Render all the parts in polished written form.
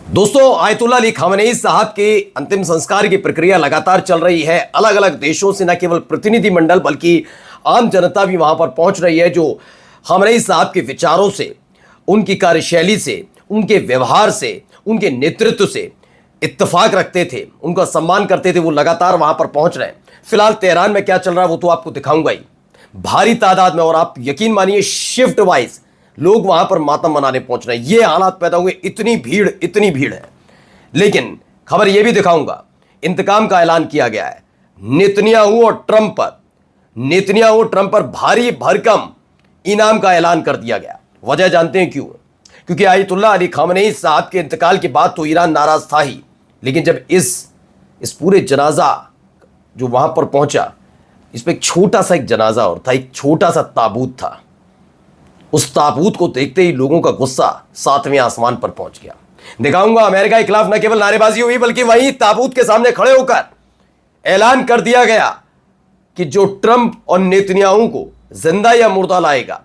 दोस्तों, ayatollah Ali Khamenei साहब के अंतिम संस्कार की प्रक्रिया लगातार चल रही है। अलग अलग देशों से न केवल प्रतिनिधिमंडल बल्कि आम जनता भी वहां पर पहुंच रही है, जो खामेनेई साहब के विचारों से, उनकी कार्यशैली से, उनके व्यवहार से, उनके नेतृत्व से इत्तेफाक रखते थे, उनका सम्मान करते थे। वो लगातार वहां पर पहुंच रहे हैं। फिलहाल तेहरान में क्या चल रहा है वो तो आपको दिखाऊंगा ही, भारी तादाद में। और आप यकीन मानिए, शिफ्ट वाइज लोग वहां पर मातम मनाने पहुंच रहे हैं। ये हालात पैदा हुए, इतनी भीड़ है। लेकिन खबर यह भी दिखाऊंगा, इंतकाम का ऐलान किया गया है नेतन्याहू और ट्रंप पर। नेतन्याहू और ट्रंप पर भारी भरकम इनाम का ऐलान कर दिया गया। वजह जानते हैं क्यों? क्योंकि आयतुल्ला अली खामेनेई साहब के इंतकाल के बाद तो ईरान नाराज था ही, लेकिन जब इस पूरे जनाजा जो वहां पर पहुंचा, इस पर एक छोटा सा एक जनाजा और था, एक छोटा सा ताबूत था। उस ताबूत को देखते ही लोगों का गुस्सा 7वें आसमान पर पहुंच गया। दिखाऊंगा, अमेरिका के खिलाफ न केवल नारेबाजी हुई बल्कि वही ताबूत के सामने खड़े होकर ऐलान कर दिया गया कि जो ट्रंप और नेतन्याहू को जिंदा या मुर्दा लाएगा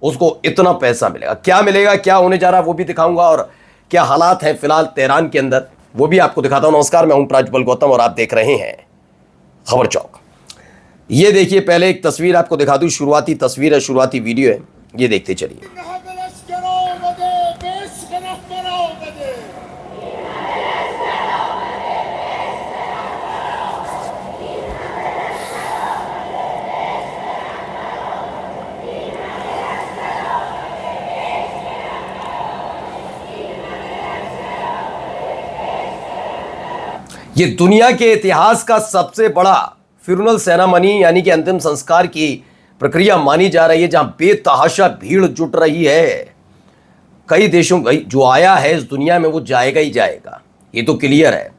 उसको इतना पैसा मिलेगा। क्या मिलेगा, क्या होने जा रहा है वो भी दिखाऊंगा, और क्या हालात हैं फिलहाल तेहरान के अंदर वो भी आपको दिखाता हूं। नमस्कार, मैं हूं प्राज्वल गौतम और आप देख रहे हैं खबर चौक। ये देखिए, पहले एक तस्वीर आपको दिखा दूं, शुरुआती तस्वीर है, शुरुआती वीडियो है, ये देखते चलिए। ये दुनिया के इतिहास का सबसे बड़ा फ्यूनरल सेरेमनी यानी कि अंतिम संस्कार की प्रक्रिया मानी जा रही है, जहां बेतहाशा भीड़ जुट रही है। कई देशों जो आया है इस दुनिया में वो जाएगा ही जाएगा, ये तो क्लियर है।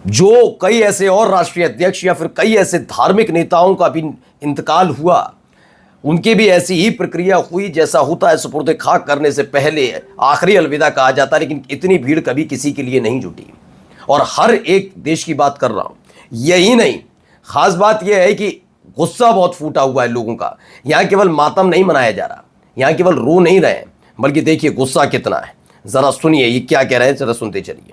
जो कई ऐसे और राष्ट्रीय अध्यक्ष या फिर कई ऐसे धार्मिक नेताओं का भी इंतकाल हुआ, उनकी भी ऐसी ही प्रक्रिया हुई जैसा होता है सुपुर्द खाक करने से पहले आखिरी अलविदा कहा जाता है। लेकिन इतनी भीड़ कभी किसी के लिए नहीं जुटी, और हर एक देश की बात कर रहा हूं। यही नहीं, खास बात यह है कि गुस्सा बहुत फूटा हुआ है लोगों का। यहां केवल मातम नहीं मनाया जा रहा, यहां केवल रो नहीं रहे हैं, बल्कि देखिए गुस्सा कितना है। जरा सुनिए ये क्या कह रहे हैं, जरा सुनते चलिए।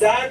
100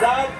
100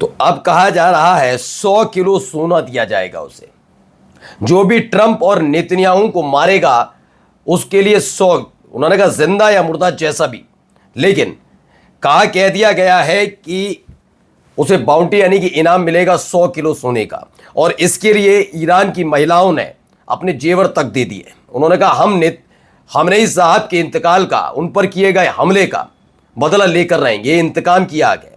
तो अब कहा जा रहा है 100 किलो सोना दिया जाएगा उसे। जो भी ट्रंप और नेतन्याहू को मारेगा उसके लिए 100, उन्होंने कहा जिंदा या मुर्दा जैसा भी, लेकिन कह दिया गया है कि उसे बाउंटी यानी कि इनाम मिलेगा 100 किलो सोने का। और इसके लिए ईरान की महिलाओं ने अपने जेवर तक दे दिए। उन्होंने कहा हम खामेनेई साहब के इंतकाल का, उन पर किए गए हमले का बदला लेकर रहेंगे, इंतकाम किया आ गया।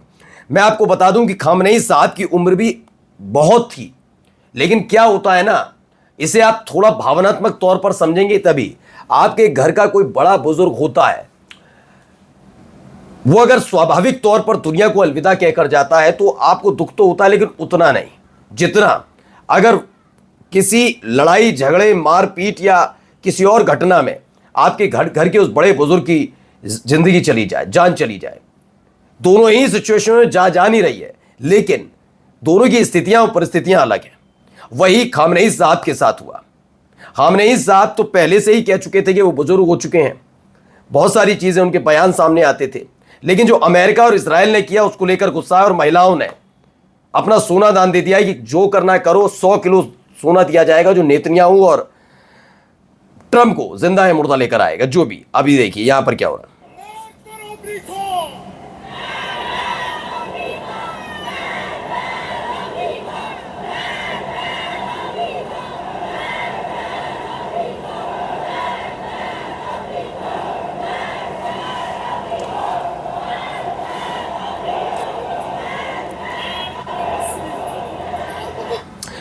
मैं आपको बता दूं कि खामेनेई साहब की उम्र भी बहुत थी, लेकिन क्या होता है ना, इसे आप थोड़ा भावनात्मक तौर पर समझेंगे तभी। आपके घर का कोई बड़ा बुजुर्ग होता है, वो अगर स्वाभाविक तौर पर दुनिया को अलविदा कहकर जाता है तो आपको दुख तो होता है, लेकिन उतना नहीं जितना अगर किसी लड़ाई झगड़े मारपीट या किसी और घटना में आपके घर के उस बड़े बुजुर्ग की जिंदगी चली जाए, जान चली जाए। दोनों ही सिचुएशन में जा नहीं रही है, लेकिन दोनों की स्थितियां और परिस्थितियां अलग हैं। वही खामेनेई साहब के साथ हुआ। खामेनेई साहब तो पहले से ही कह चुके थे कि वो बुजुर्ग हो चुके हैं, बहुत सारी चीजें उनके बयान सामने आते थे, लेकिन जो अमेरिका और इजराइल ने किया उसको लेकर गुस्सा है। और महिलाओं ने अपना सोना दान दे दिया है कि जो करना है करो, 100 किलो सोना दिया जाएगा जो नेतन्याहू और ट्रंप को जिंदा है मुर्दा लेकर आएगा, जो भी। अभी देखिए यहां पर क्या हो रहा है।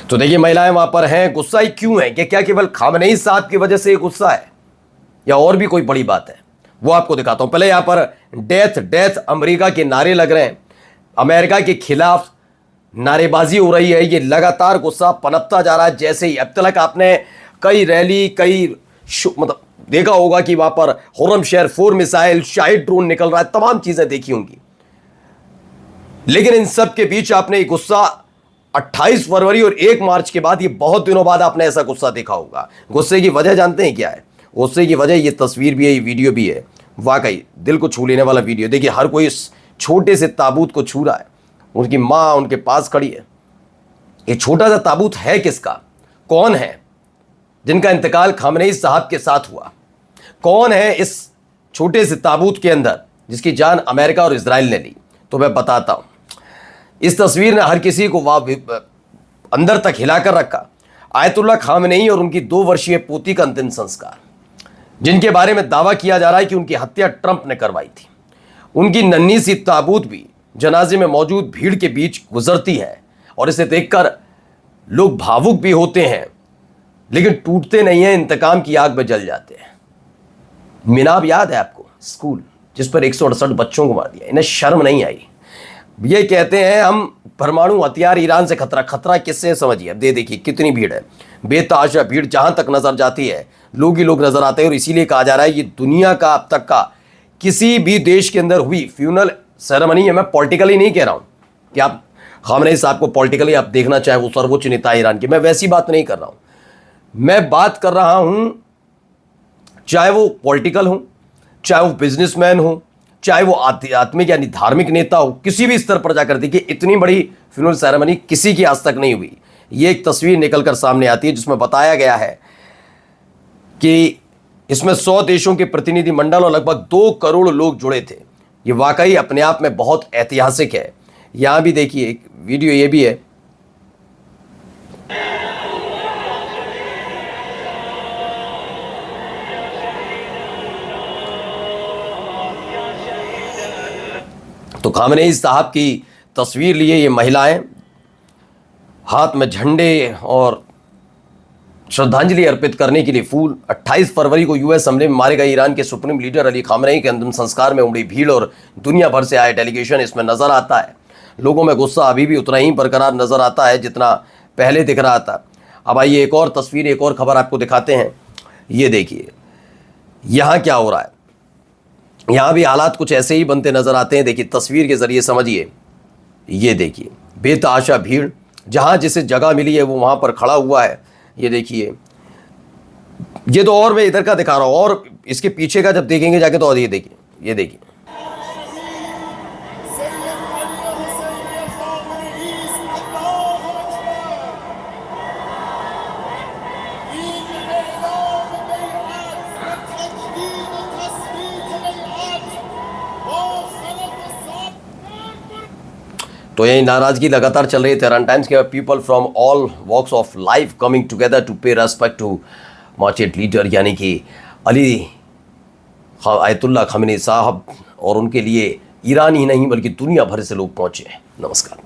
तो देखिए महिलाएं वहां पर हैं। गुस्सा ही क्यों है? कि क्या केवल खामेनेई साहब की वजह से गुस्सा है या और भी कोई बड़ी बात है? वो आपको दिखाता हूं। पहले यहां पर डेथ डेथ अमेरिका के नारे लग रहे हैं, अमेरिका के खिलाफ नारेबाजी हो रही है। ये लगातार गुस्सा पनपता जा रहा है। जैसे ही अब तक आपने कई रैली, कई मतलब देखा होगा कि वहां पर होरम शहर 4 मिसाइल, शाहिद ड्रोन निकल रहा है, तमाम चीजें देखी होंगी। लेकिन इन सब के बीच आपने ये गुस्सा 28 फरवरी और 1 मार्च के बाद, ये बहुत दिनों बाद आपने ऐसा गुस्सा देखा होगा। गुस्से की वजह जानते हैं क्या है? गुस्से की वजह ये तस्वीर भी है, ये वीडियो भी है। वाकई दिल को छू लेने वाला वीडियो। देखिए हर कोई इस छोटे से ताबूत को छू रहा है। उनकी मां उनके पास खड़ी है। ये छोटा सा ताबूत है किसका? कौन है जिनका इंतकाल खामनेई साहब के साथ हुआ? कौन है इस छोटे से ताबूत के अंदर जिसकी जान अमेरिका और इजराइल ने ली? तो मैं बताता हूं। इस तस्वीर ने हर किसी को अंदर तक हिलाकर रखा। आयतुल्लाह खामनेई और उनकी 2 वर्षीय पोती का अंतिम संस्कार, जिनके बारे में दावा किया जा रहा है कि उनकी हत्या ट्रंप ने करवाई थी। उनकी नन्ही सी ताबूत भी जनाजे में मौजूद भीड़ के बीच गुजरती है और इसे देखकर लोग भावुक भी होते हैं, लेकिन टूटते नहीं हैं, इंतकाम की आग में जल जाते हैं। मिनाब याद है आपको? स्कूल जिस पर 168 बच्चों को मार दिया। इन्हें शर्म नहीं आई। ये कहते हैं हम परमाणु हथियार, ईरान से खतरा। खतरा किससे समझिए? अब देखिए कितनी भीड़ है, बेतहाशा भीड़। जहां तक नजर जाती है लोग ही लोग नजर आते हैं। और इसीलिए कहा जा रहा है ये दुनिया का अब तक का किसी भी देश के अंदर हुई फ्यूनल सेरेमनी है। मैं पॉलिटिकली नहीं कह रहा हूं कि आप खामनेई साहब को पॉलिटिकली आप देखना चाहे, वो सर्वोच्च नेता है ईरान के, मैं वैसी बात नहीं कर रहा हूं। मैं बात कर रहा हूं चाहे वो पॉलिटिकल हो, चाहे वो बिजनेसमैन हो, चाहे वो आध्यात्मिक यानी धार्मिक नेता हो, किसी भी स्तर पर जाकर देखिए इतनी बड़ी फ्यूनल सेरेमनी किसी की आज तक नहीं हुई। ये एक तस्वीर निकलकर सामने आती है जिसमें बताया गया है कि इसमें 100 देशों के प्रतिनिधि मंडल और लगभग 2 करोड़ लोग जुड़े थे। ये वाकई अपने आप में बहुत ऐतिहासिक है। यहां भी देखिए एक वीडियो ये भी है। तो खामनेई साहब की तस्वीर लिए ये महिलाएं हाथ में झंडे और श्रद्धांजलि अर्पित करने के लिए फूल। 28 फरवरी को यूएस हमले में मारे गए ईरान के सुप्रीम लीडर अली खामनेई के अंतिम संस्कार में उमड़ी भीड़ और दुनिया भर से आए डेलीगेशन इसमें नजर आता है। लोगों में गुस्सा अभी भी उतना ही बरकरार नजर आता है जितना पहले दिख रहा था। अब आइए एक और तस्वीर, एक और खबर आपको दिखाते हैं। ये देखिए यहाँ क्या हो रहा है। यहाँ भी हालात कुछ ऐसे ही बनते नजर आते हैं। देखिए तस्वीर के जरिए समझिए। ये देखिए बेतहाशा भीड़, जहाँ जिसे जगह मिली है वो वहाँ पर खड़ा हुआ है। ये देखिए, ये तो और मैं इधर का दिखा रहा हूँ, और इसके पीछे का जब देखेंगे जाके तो और ये देखिए, ये देखिए तो यही नाराजगी लगातार चल रही है। तेहरान टाइम्स के people from all walks of life coming together to pay respect to merchant leader, यानी कि अली आयतुल्लाह खामनेई साहब, और उनके लिए ईरान ही नहीं बल्कि दुनिया भर से लोग पहुंचे हैं। नमस्कार।